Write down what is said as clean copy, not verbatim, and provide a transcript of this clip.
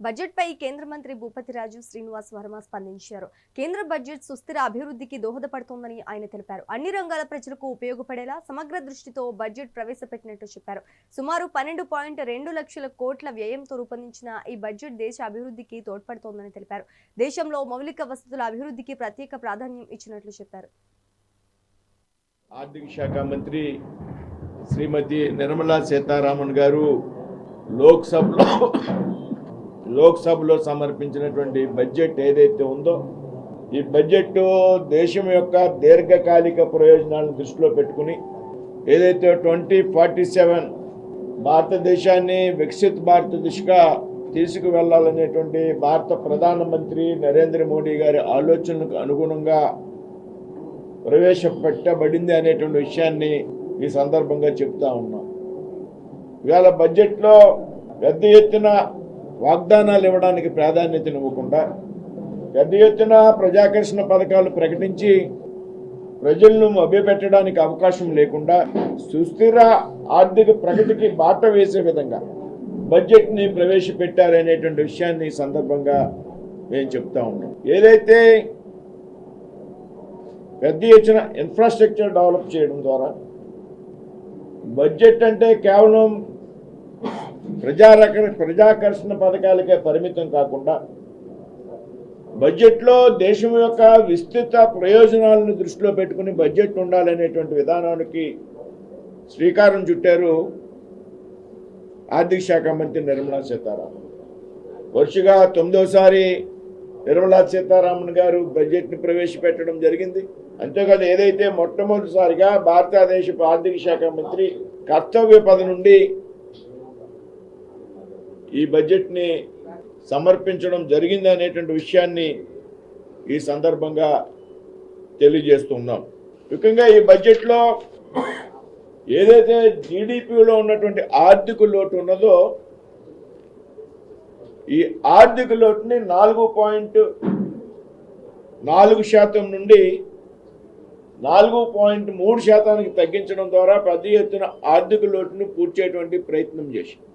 Budget పై కేంద్ర మంత్రి భూపతిరాజు శ్రీనివాస్ వర్మ స్పందించారు. కేంద్ర బడ్జెట్ సుస్థిర అభివృద్ధికి దోహదపడుతోందని ఆయన తెలిపారు. అన్ని రంగాల ప్రజలకు ఉపయోగపడేలా సమగ్ర దృష్టితో బడ్జెట్ ప్రవేశపెట్టినట్టు చెప్పారు. సుమారు 12.2 లక్షల కోట్ల వ్యయంతో రూపొందించిన ఈ బడ్జెట్ దేశ అభివృద్ధికి తోడ్పడుతోందని తెలిపారు. దేశంలో మౌలిక వసతుల అభివృద్ధికి ప్రత్యేక ప్రాధాన్యం ఇచ్చినట్లు చెప్పారు. ఆర్థిక శాఖ మంత్రి శ్రీమతి నిర్మలా సీతారామన్ గారు లోక్సభలో సమర్పించినటువంటి బడ్జెట్ ఏదైతే ఉందో ఈ బడ్జెట్ దేశం యొక్క దీర్ఘకాలిక ప్రయోజనాలను దృష్టిలో పెట్టుకుని ఏదైతే 2047 భారతదేశాన్ని వికసిత్ భారత దిశగా తీసుకువెళ్లాలనేటువంటి భారత ప్రధానమంత్రి నరేంద్ర మోడీ గారి ఆలోచనలకు అనుగుణంగా ప్రవేశపెట్టబడింది అనేటువంటి విషయాన్ని ఈ సందర్భంగా చెప్తా ఉన్నాం. ఇవాళ బడ్జెట్లో పెద్ద ఎత్తున వాగ్దానాలు ఇవ్వడానికి ప్రాధాన్యతనివ్వకుండా పెద్ద ఎత్తున ప్రజాకర్షణ పథకాలు ప్రకటించి ప్రజలను మభ్యపెట్టడానికి అవకాశం లేకుండా సుస్థిర ఆర్థిక ప్రగతికి బాట వేసే విధంగా బడ్జెట్ని ప్రవేశపెట్టారనేటువంటి విషయాన్ని ఈ సందర్భంగా మేము చెప్తా ఉన్నాం. ఏదైతే పెద్ద ఎత్తున ఇన్ఫ్రాస్ట్రక్చర్ డెవలప్ చేయడం ద్వారా బడ్జెట్ అంటే కేవలం ప్రజాకర్షణ పథకాలకే పరిమితం కాకుండా బడ్జెట్లో దేశం యొక్క విస్తృత ప్రయోజనాలను దృష్టిలో పెట్టుకుని బడ్జెట్ ఉండాలనేటువంటి విధానానికి శ్రీకారం చుట్టారు ఆర్థిక శాఖ మంత్రి నిర్మలా సీతారామన్. వరుసగా 9వసారి నిర్మలా సీతారామన్ గారు బడ్జెట్ని ప్రవేశపెట్టడం జరిగింది. అంతేకాదు ఏదైతే మొట్టమొదటిసారిగా భారతదేశపు ఆర్థిక శాఖ మంత్రి కర్తవ్య పద నుండి ఈ బడ్జెట్ని సమర్పించడం జరిగింది అనేటువంటి విషయాన్ని ఈ సందర్భంగా తెలియజేస్తున్నాం. ముఖ్యంగా ఈ బడ్జెట్లో ఏదైతే జీడిపిలో ఉన్నటువంటి ఆర్థిక లోటు ఉన్నదో ఈ ఆర్థిక లోటుని 4.4% నుండి 4.3% తగ్గించడం ద్వారా పెద్ద ఎత్తున ఆర్థిక లోటును పూడ్చేటువంటి ప్రయత్నం చేసింది.